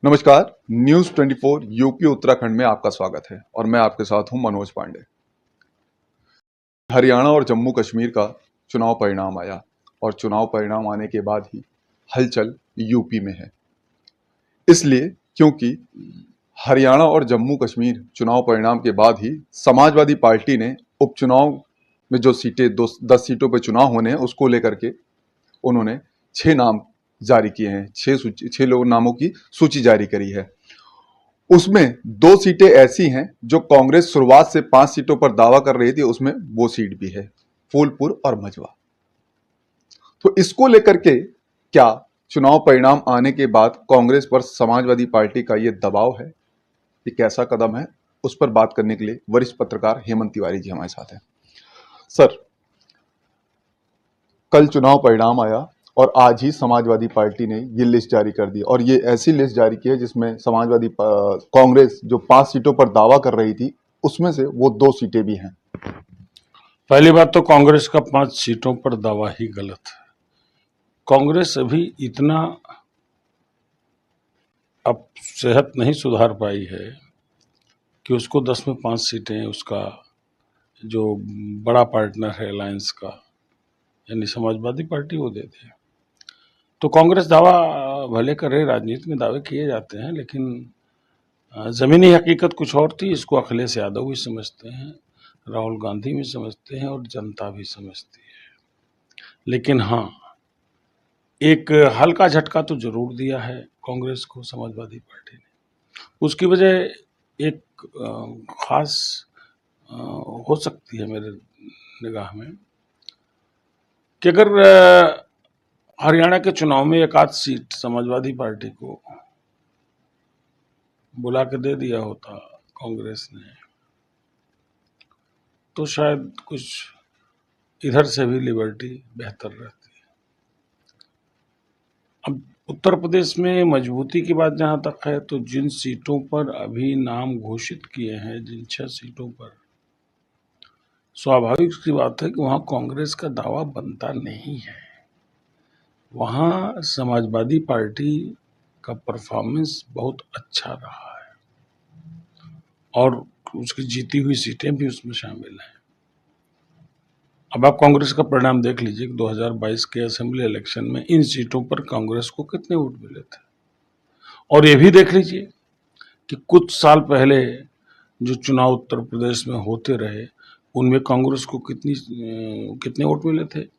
नमस्कार। News 24 UP Uttarakhand में आपका स्वागत है और मैं आपके साथ हूं मनोज पांडे। हरियाणा और जम्मू कश्मीर का चुनाव परिणाम आया और चुनाव परिणाम आने के बाद ही हलचल यूपी में है। इसलिए क्योंकि हरियाणा और जम्मू कश्मीर चुनाव परिणाम के बाद ही समाजवादी पार्टी ने उपचुनाव में जो सीटें 10 सीटों पर चुनाव होने हैं उसको लेकर के उन्होंने 6 नाम जारी किए हैं। 6 लोग नामों की सूची जारी करी है। उसमें 2 सीटें ऐसी हैं जो कांग्रेस शुरुआत से 5 सीटों पर दावा कर रही थी, उसमें वो सीट भी है, फूलपुर और मझवा। तो इसको लेकर के क्या चुनाव परिणाम आने के बाद कांग्रेस पर समाजवादी पार्टी का ये दबाव है, ये कैसा कदम है, उस पर बात करने के लिए वरिष्ठ पत्रकार हेमंत तिवारी जी हमारे साथ हैं। सर, कल चुनाव परिणाम आया और आज ही समाजवादी पार्टी ने ये लिस्ट जारी कर दी और ये ऐसी लिस्ट जारी की है जिसमें कांग्रेस जो 5 सीटों पर दावा कर रही थी उसमें से वो 2 सीटें भी हैं। पहली बात तो कांग्रेस का 5 सीटों पर दावा ही गलत है। कांग्रेस अभी इतना अब सेहत नहीं सुधार पाई है कि उसको 10 में 5 सीटें उसका जो बड़ा पार्टनर है अलायंस का यानी समाजवादी पार्टी वो दे दे। तो कांग्रेस दावा भले करे, राजनीति में दावे किए जाते हैं, लेकिन जमीनी हकीकत कुछ और थी। इसको अखिलेश यादव भी समझते हैं, राहुल गांधी भी समझते हैं और जनता भी समझती है। लेकिन हाँ, एक हल्का झटका तो जरूर दिया है कांग्रेस को समाजवादी पार्टी ने। उसकी वजह एक खास हो सकती है मेरे निगाह में कि अगर हरियाणा के चुनाव में एक आध सीट समाजवादी पार्टी को बुला के दे दिया होता कांग्रेस ने, तो शायद कुछ इधर से भी लिबर्टी बेहतर रहती है। अब उत्तर प्रदेश में मजबूती की बात जहां तक है, तो जिन सीटों पर अभी नाम घोषित किए हैं, जिन 6 सीटों पर, स्वाभाविक सी बात है कि वहां कांग्रेस का दावा बनता नहीं है। वहां समाजवादी पार्टी का परफॉर्मेंस बहुत अच्छा रहा है और उसकी जीती हुई सीटें भी उसमें शामिल हैं। अब आप कांग्रेस का परिणाम देख लीजिए कि 2022 के असेंबली इलेक्शन में इन सीटों पर कांग्रेस को कितने वोट मिले थे, और ये भी देख लीजिए कि कुछ साल पहले जो चुनाव उत्तर प्रदेश में होते रहे उनमें कांग्रेस को कितने वोट मिले थे।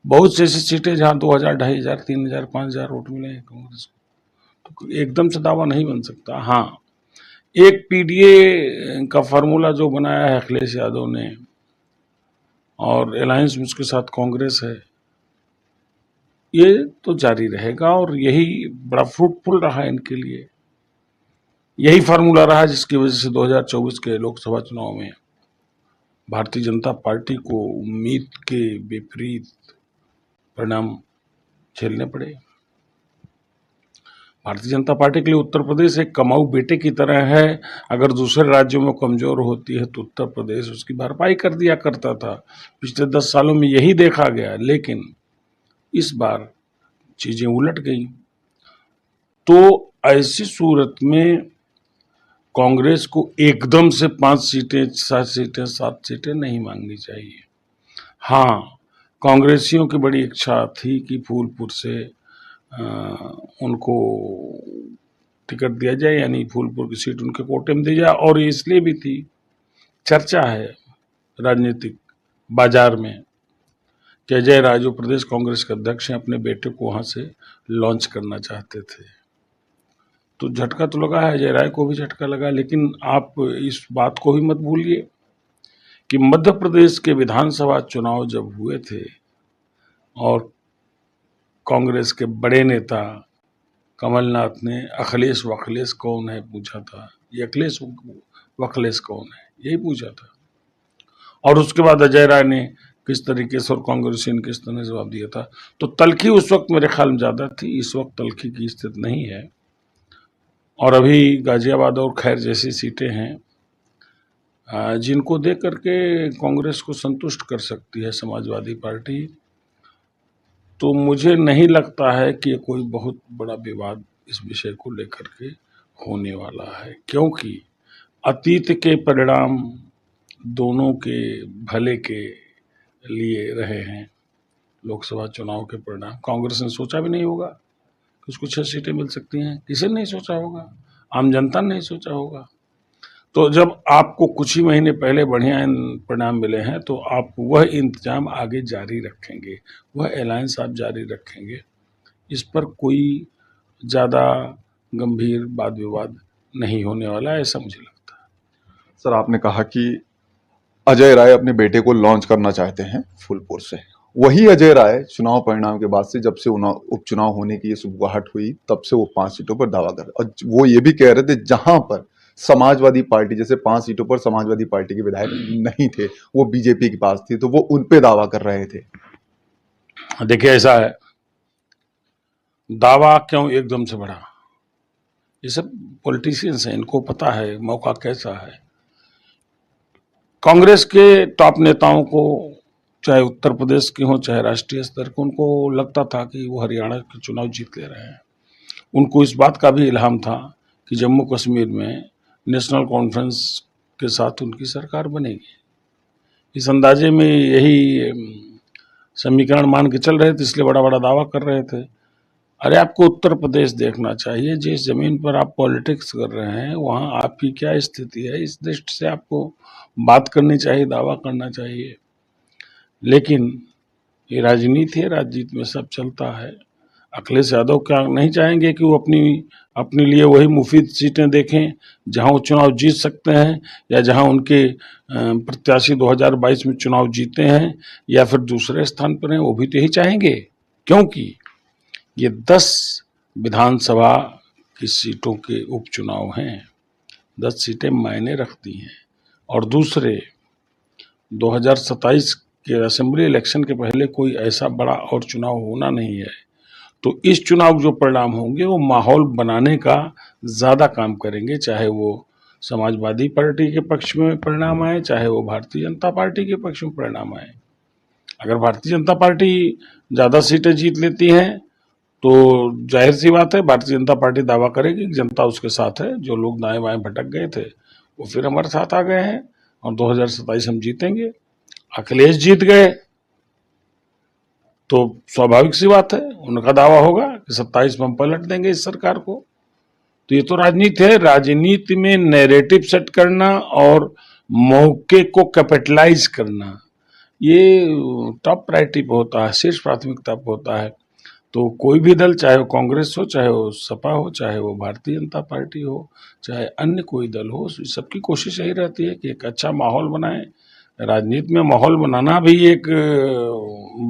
बहुत से ऐसी सीटें जहां 2000, 2500, 3000, 5000 वोट मिले हैं कांग्रेस को। तो एकदम से दावा नहीं बन सकता। हाँ, एक पीडीए का फार्मूला जो बनाया है अखिलेश यादव ने और अलायंस में उसके साथ कांग्रेस है, ये तो जारी रहेगा और यही बड़ा फ्रूटफुल रहा इनके लिए। यही फार्मूला रहा जिसकी वजह से 2024 के लोकसभा चुनाव में भारतीय जनता पार्टी को उम्मीद के विपरीत परिणाम झेलने पड़े। भारतीय जनता पार्टी के लिए उत्तर प्रदेश एक कमाऊ बेटे की तरह है। अगर दूसरे राज्यों में कमजोर होती है तो उत्तर प्रदेश उसकी भरपाई कर दिया करता था। पिछले 10 सालों में यही देखा गया, लेकिन इस बार चीजें उलट गई। तो ऐसी सूरत में कांग्रेस को एकदम से 5 सीटें, 6 सीटें, 7 सीटें नहीं मांगनी चाहिए। हाँ, कांग्रेसियों की बड़ी इच्छा थी कि फूलपुर से उनको टिकट दिया जाए, यानी फूलपुर की सीट उनके कोटे में दी जाए। और इसलिए भी थी, चर्चा है राजनीतिक बाजार में कि अजय राय जो प्रदेश कांग्रेस के अध्यक्ष हैं अपने बेटे को वहां से लॉन्च करना चाहते थे। तो झटका तो लगा है, अजय राय को भी झटका लगा। लेकिन आप इस बात को भी मत भूलिए कि मध्य प्रदेश के विधानसभा चुनाव जब हुए थे और कांग्रेस के बड़े नेता कमलनाथ ने अखिलेश वखिलेश कौन है पूछा था, ये अखिलेश वखिलेश कौन है यही पूछा था, और उसके बाद अजय राय ने किस तरीके से और कांग्रेसी ने किस तरह जवाब दिया था। तो तलखी उस वक्त मेरे ख्याल में ज्यादा थी, इस वक्त तलखी की स्थिति नहीं है। और अभी गाजियाबाद और खैर जैसी सीटें हैं जिनको देख करके कांग्रेस को संतुष्ट कर सकती है समाजवादी पार्टी। तो मुझे नहीं लगता है कि कोई बहुत बड़ा विवाद इस विषय को लेकर के होने वाला है, क्योंकि अतीत के परिणाम दोनों के भले के लिए रहे हैं। लोकसभा चुनाव के परिणाम कांग्रेस ने सोचा भी नहीं होगा कि उसको 6 सीटें मिल सकती हैं, किसी ने नहीं सोचा होगा, आम जनता ने नहीं सोचा होगा। तो जब आपको कुछ ही महीने पहले बढ़िया परिणाम मिले हैं तो आप वह इंतजाम आगे जारी रखेंगे, वह अलायंस आप जारी रखेंगे। इस पर कोई ज़्यादा गंभीर वाद विवाद नहीं होने वाला है, ऐसा मुझे लगता है। सर, आपने कहा कि अजय राय अपने बेटे को लॉन्च करना चाहते हैं फूलपुर से। वही अजय राय चुनाव परिणाम के बाद से, जब से उपचुनाव होने की ये सुगबुगाहट हुई, तब से वो 5 सीटों पर दावा कर रहे, और वो ये भी कह रहे थे जहां पर समाजवादी पार्टी, जैसे 5 सीटों पर समाजवादी पार्टी के विधायक नहीं थे, वो बीजेपी के पास थी, तो वो उन पे दावा कर रहे थे। देखिए, ऐसा है, दावा क्यों एकदम से बढ़ा? ये सब पॉलिटिशियंस हैं, इनको पता है मौका कैसा है। कांग्रेस के टॉप नेताओं को, चाहे उत्तर प्रदेश के हों चाहे राष्ट्रीय स्तर के, उनको लगता था कि वो हरियाणा के चुनाव जीत ले रहे हैं। उनको इस बात का भी इल्हाम था कि जम्मू कश्मीर में नेशनल कॉन्फ्रेंस के साथ उनकी सरकार बनेगी। इस अंदाजे में यही समीकरण मान के चल रहे थे, इसलिए बड़ा बड़ा दावा कर रहे थे। अरे, आपको उत्तर प्रदेश देखना चाहिए, जिस जमीन पर आप पॉलिटिक्स कर रहे हैं वहाँ आपकी क्या स्थिति है, इस दृष्टि से आपको बात करनी चाहिए, दावा करना चाहिए। लेकिन ये राजनीति है, राजनीति में सब चलता है। अखिलेश यादव क्या नहीं चाहेंगे कि वो अपने लिए वही मुफीद सीटें देखें जहां वो चुनाव जीत सकते हैं, या जहां उनके प्रत्याशी 2022 में चुनाव जीते हैं या फिर दूसरे स्थान पर हैं, वो भी तो यही चाहेंगे, क्योंकि ये 10 विधानसभा की सीटों के उपचुनाव हैं। 10 सीटें मायने रखती हैं। और दूसरे 2027 के असेंबली इलेक्शन के पहले कोई ऐसा बड़ा और चुनाव होना नहीं है। तो इस चुनाव जो परिणाम होंगे वो माहौल बनाने का ज़्यादा काम करेंगे, चाहे वो समाजवादी पार्टी के पक्ष में परिणाम आए, चाहे वो भारतीय जनता पार्टी के पक्ष में परिणाम आए। अगर भारतीय जनता पार्टी ज़्यादा सीटें जीत लेती हैं तो जाहिर सी बात है, भारतीय जनता पार्टी दावा करेगी कि जनता उसके साथ है। जो लोग दाएं बाएं भटक गए थे वो फिर हमारे साथ आ गए हैं और 2027 हम जीतेंगे। अखिलेश जीत गए तो स्वाभाविक सी बात है, उनका दावा होगा कि 27 में हम पलट देंगे इस सरकार को। तो ये तो राजनीति है। राजनीति में नैरेटिव सेट करना और मौके को कैपिटलाइज करना, ये टॉप प्रायोरिटी पे होता है, शीर्ष प्राथमिकता पे होता है। तो कोई भी दल, चाहे वो कांग्रेस हो, चाहे वो सपा हो, चाहे वो भारतीय जनता पार्टी हो, चाहे अन्य कोई दल हो, सबकी कोशिश यही रहती है कि एक अच्छा माहौल बनाएं। राजनीति में माहौल बनाना भी एक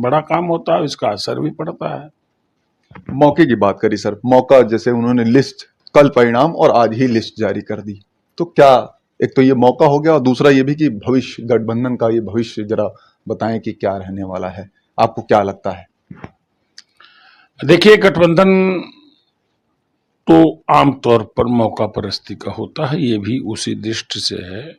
बड़ा काम होता है, इसका असर भी पड़ता है। मौके की बात करी सर, मौका, जैसे उन्होंने लिस्ट, कल परिणाम और आज ही लिस्ट जारी कर दी, तो क्या, एक तो ये मौका हो गया और दूसरा ये भी कि भविष्य, गठबंधन का ये भविष्य जरा बताएं कि क्या रहने वाला है, आपको क्या लगता है? देखिए, गठबंधन तो आमतौर पर मौका परस्ती का होता है, ये भी उसी दृष्टि से है।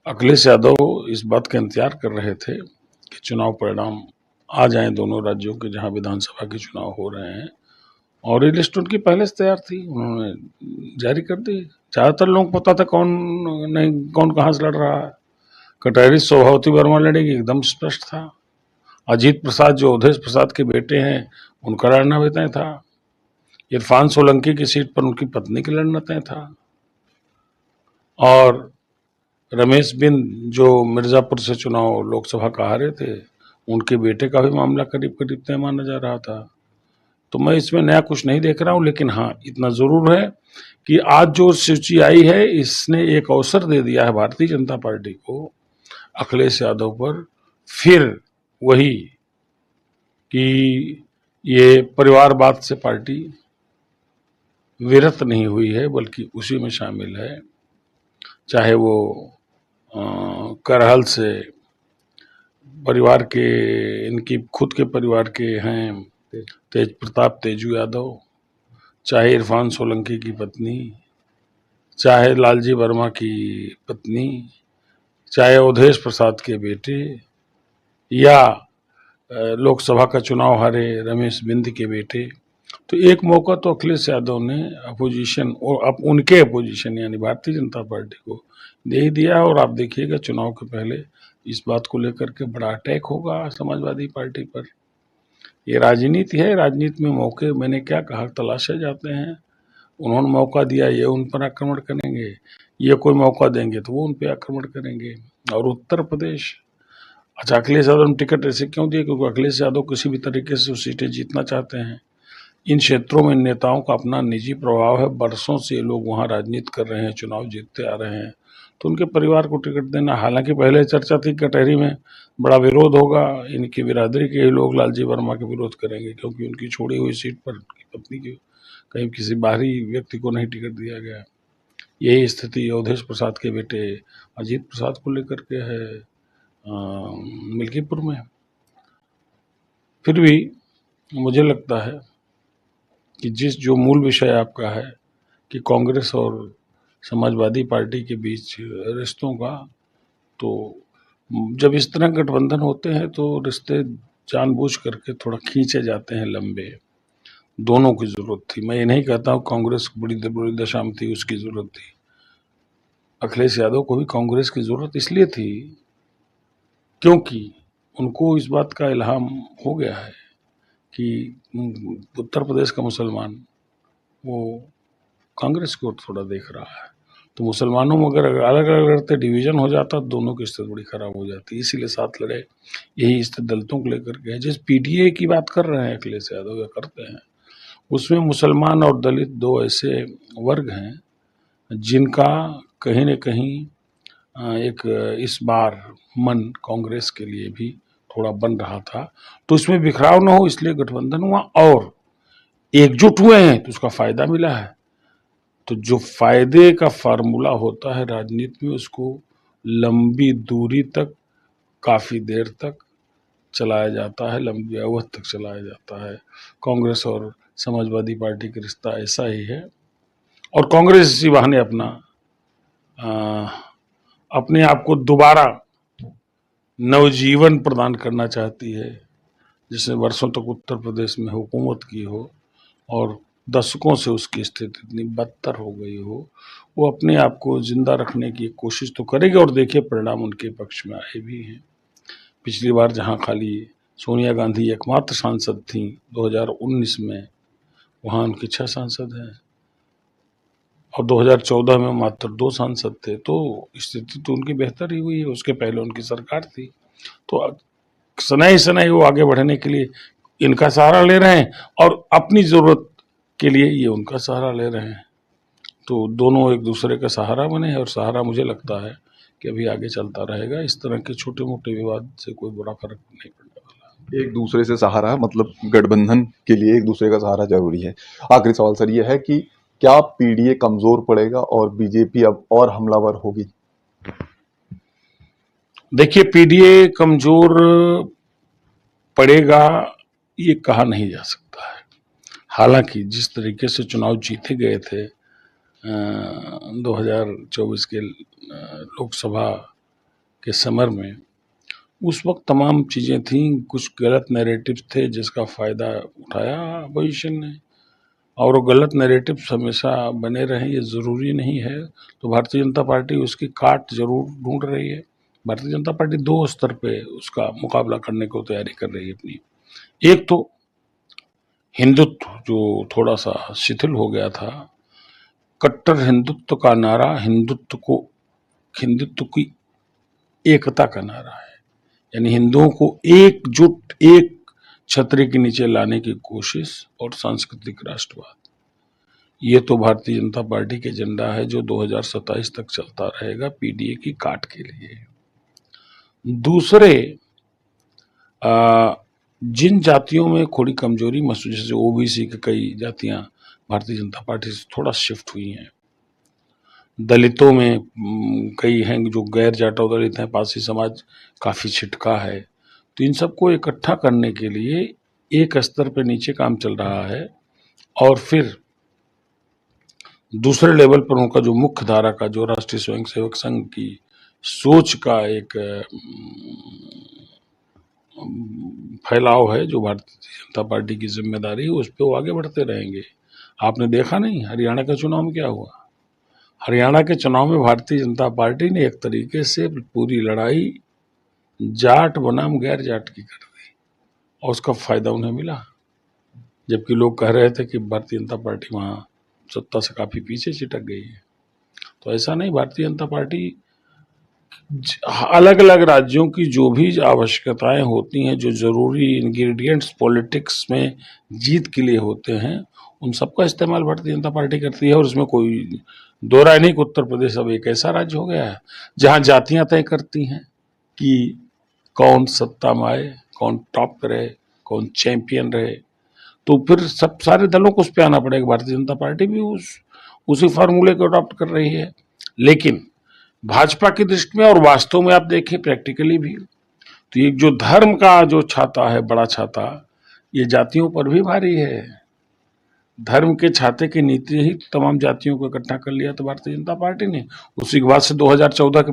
अखिलेश यादव इस बात का इंतजार कर रहे थे कि चुनाव परिणाम आ जाएं दोनों राज्यों के जहां विधानसभा के चुनाव हो रहे हैं, और ये लिस्ट उनकी पहले से तैयार थी, उन्होंने जारी कर दी। ज़्यादातर लोगों को पता था कौन नहीं, कौन कहाँ से लड़ रहा है। कटहरी शोभावती वर्मा लड़ेगी, एकदम स्पष्ट था। अजीत प्रसाद, जो अवधेश प्रसाद के बेटे हैं, उनका लड़ना भी तय था। इरफान सोलंकी की सीट पर उनकी पत्नी की लड़ना तय था। और रमेश बिंद, जो मिर्जापुर से चुनाव लोकसभा का हारे थे, उनके बेटे का भी मामला करीब करीब तय माना जा रहा था। तो मैं इसमें नया कुछ नहीं देख रहा हूं, लेकिन हाँ, इतना जरूर है कि आज जो सूची आई है, इसने एक अवसर दे दिया है भारतीय जनता पार्टी को अखिलेश यादव पर फिर वही कि ये परिवारवाद से पार्टी विरत नहीं हुई है, बल्कि उसी में शामिल है। चाहे वो करहल से परिवार के, इनकी खुद के परिवार के हैं तेज प्रताप तेजू यादव, चाहे इरफान सोलंकी की पत्नी, चाहे लालजी वर्मा की पत्नी, चाहे अवधेश प्रसाद के बेटे, या लोकसभा का चुनाव हारे रमेश बिंद के बेटे, तो एक मौका तो अखिलेश यादव ने अपोजिशन और अब उनके अपोजिशन यानी भारतीय जनता पार्टी को दे ही दिया। और आप देखिएगा चुनाव के पहले इस बात को लेकर के बड़ा अटैक होगा समाजवादी पार्टी पर। ये राजनीति है, राजनीति में मौके मैंने क्या कहा तलाशे जाते हैं। उन्होंने मौका दिया, ये उन पर आक्रमण करेंगे, ये कोई मौका देंगे तो वो उन पर आक्रमण करेंगे। और उत्तर प्रदेश, अच्छा अखिलेश यादव ने टिकट ऐसे क्यों दिए? क्योंकि अखिलेश यादव किसी भी तरीके से सीटें जीतना चाहते हैं। इन क्षेत्रों में नेताओं का अपना निजी प्रभाव है, बरसों से ये लोग वहाँ राजनीति कर रहे हैं, चुनाव जीतते आ रहे हैं, तो उनके परिवार को टिकट देना। हालांकि पहले चर्चा थी कटहरी में बड़ा विरोध होगा, इनकी बिरादरी के ही लोग लालजी वर्मा के विरोध करेंगे क्योंकि उनकी छोड़ी हुई सीट पर पत्नी की कहीं किसी बाहरी व्यक्ति को नहीं टिकट दिया गया। यही स्थिति अवधेश प्रसाद के बेटे अजीत प्रसाद को लेकर के है मिल्कीपुर में। फिर भी मुझे लगता है कि जो मूल विषय आपका है कि कांग्रेस और समाजवादी पार्टी के बीच रिश्तों का, तो जब इस तरह गठबंधन होते हैं तो रिश्ते जानबूझ करके थोड़ा खींचे जाते हैं लंबे। दोनों की जरूरत थी, मैं ये नहीं कहता हूँ कांग्रेस बड़ी दशा में थी, उसकी जरूरत थी। अखिलेश यादव को भी कांग्रेस की जरूरत इसलिए थी क्योंकि उनको इस बात का इल्हाम हो गया है कि उत्तर प्रदेश का मुसलमान वो कांग्रेस की ओर थोड़ा देख रहा है, तो मुसलमानों में अगर अलग अलग लड़ते डिवीजन हो जाता तो दोनों की स्थिति बड़ी खराब हो जाती। इसीलिए साथ लड़े। यही स्थिति दलितों को लेकर के है। जिस पीडीए की बात कर रहे हैं अखिलेश यादव या करते हैं, उसमें मुसलमान और दलित दो ऐसे वर्ग हैं जिनका कहीं न कहीं एक इस बार मन कांग्रेस के लिए भी थोड़ा बन रहा था, तो इसमें बिखराव न हो इसलिए गठबंधन हुआ और एकजुट हुए हैं तो उसका फायदा मिला है। तो जो फायदे का फार्मूला होता है राजनीति में, उसको लंबी दूरी तक, काफी देर तक चलाया जाता है, लंबी अवधि तक चलाया जाता है। कांग्रेस और समाजवादी पार्टी का रिश्ता ऐसा ही है और कांग्रेस इसी बहाने अपने आप को दोबारा नवजीवन प्रदान करना चाहती है, जिसने वर्षों तक उत्तर प्रदेश में हुकूमत की हो और दशकों से उसकी स्थिति इतनी बदतर हो गई हो। वो अपने आप को जिंदा रखने की कोशिश तो करेगी और देखिए परिणाम उनके पक्ष में आए भी हैं। पिछली बार जहां खाली सोनिया गांधी एकमात्र सांसद थी 2019 में, वहां उनके 6 सांसद हैं और 2014 में मात्र 2 सांसद थे। तो स्थिति तो उनकी बेहतर ही हुई है। उसके पहले उनकी सरकार थी, तो सनाई सनाई वो आगे बढ़ने के लिए इनका सहारा ले रहे हैं और अपनी जरूरत के लिए ये उनका सहारा ले रहे हैं। तो दोनों एक दूसरे का सहारा बने हैं और सहारा मुझे लगता है कि अभी आगे चलता रहेगा। इस तरह के छोटे मोटे विवाद से कोई बड़ा फर्क नहीं पड़ने वाला। एक दूसरे से सहारा मतलब गठबंधन के लिए एक दूसरे का सहारा जरूरी है। आखिरी सवाल सर ये है कि क्या पीडीए कमजोर पड़ेगा और बीजेपी अब और हमलावर होगी? देखिए पीडीए कमजोर पड़ेगा ये कहा नहीं जा सकता है। हालांकि जिस तरीके से चुनाव जीते गए थे 2024 के लोकसभा के समर में, उस वक्त तमाम चीजें थीं, कुछ गलत नैरेटिव थे जिसका फायदा उठाया अपोजिशन ने और वो गलत नैरेटिव हमेशा बने रहे ये जरूरी नहीं है। तो भारतीय जनता पार्टी उसकी काट जरूर ढूंढ रही है। भारतीय जनता पार्टी 2 स्तर पे उसका मुकाबला करने को तैयारी कर रही है अपनी। एक तो हिंदुत्व जो थोड़ा सा शिथिल हो गया था, कट्टर हिंदुत्व का नारा हिंदुत्व की एकता का नारा है, यानी हिंदुओं को एकजुट एक छतरी के नीचे लाने की कोशिश और सांस्कृतिक राष्ट्रवाद, ये तो भारतीय जनता पार्टी के एजेंडा है जो 2027 तक चलता रहेगा पीडीए की काट के लिए। दूसरे जिन जातियों में थोड़ी कमजोरी महसूस, जैसे ओबीसी की कई जातियां भारतीय जनता पार्टी से थोड़ा शिफ्ट हुई हैं, दलितों में कई हैं जो गैर जाटव दलित हैं, पासी समाज काफी छिटका है, तो इन सबको इकट्ठा करने के लिए एक स्तर पर नीचे काम चल रहा है और फिर दूसरे लेवल पर उनका जो मुख्य धारा का जो राष्ट्रीय स्वयंसेवक संघ की सोच का एक फैलाव है, जो भारतीय जनता पार्टी की जिम्मेदारी है, उस पर वो आगे बढ़ते रहेंगे। आपने देखा नहीं हरियाणा के चुनाव में क्या हुआ? हरियाणा के चुनाव में भारतीय जनता पार्टी ने एक तरीके से पूरी लड़ाई जाट बनाम गैर जाट की कर दी और उसका फायदा उन्हें मिला, जबकि लोग कह रहे थे कि भारतीय जनता पार्टी वहां सत्ता से काफी पीछे चिटक गई है। तो ऐसा नहीं, भारतीय जनता पार्टी अलग अलग राज्यों की जो भी आवश्यकताएं होती हैं, जो जरूरी इंग्रेडिएंट्स पॉलिटिक्स में जीत के लिए होते हैं, उन सबका इस्तेमाल भारतीय जनता पार्टी करती है। और इसमें कोई दो राय नहीं कि उत्तर प्रदेश अब एक ऐसा राज्य हो गया है जहां जातियां तय करती हैं कि कौन सत्ता में आए, कौन टॉप करे, कौन चैंपियन रहे। तो फिर सब सारे दलों को उस पर आना पड़ेगा। भारतीय जनता पार्टी भी उसी फार्मूले को अडॉप्ट कर रही है। लेकिन भाजपा की दृष्टि में और वास्तव में आप देखें प्रैक्टिकली भी, तो ये जो धर्म का जो छाता है, बड़ा छाता, ये जातियों पर भी भारी है। धर्म के छाते की नीति ही तमाम जातियों को इकट्ठा कर लिया तो भारतीय जनता पार्टी ने। उसी के बाद से 2014 के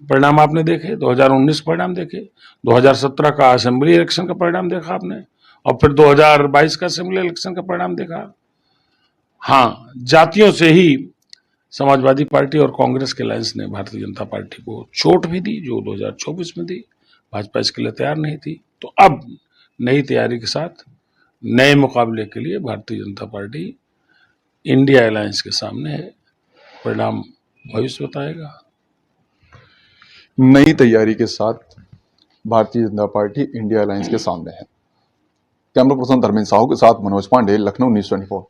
परिणाम आपने देखे, 2019 परिणाम देखे, 2017 का असेंबली इलेक्शन का परिणाम देखा आपने, और फिर 2022 का असेंबली इलेक्शन का परिणाम देखा। हाँ, जातियों से ही समाजवादी पार्टी और कांग्रेस के अलायंस ने भारतीय जनता पार्टी को चोट भी दी, जो 2024 में दी। भाजपा इसके लिए तैयार नहीं थी। तो अब नई तैयारी के साथ नए मुकाबले के लिए Bharatiya Janata party India alliance के सामने है। परिणाम भविष्य बताएगा। नई तैयारी के साथ Bharatiya Janata party India alliance के सामने है। कैमरा पर्सन धर्मेंद्र साहू के साथ मनोज पांडे, लखनऊ न्यूज़ 24।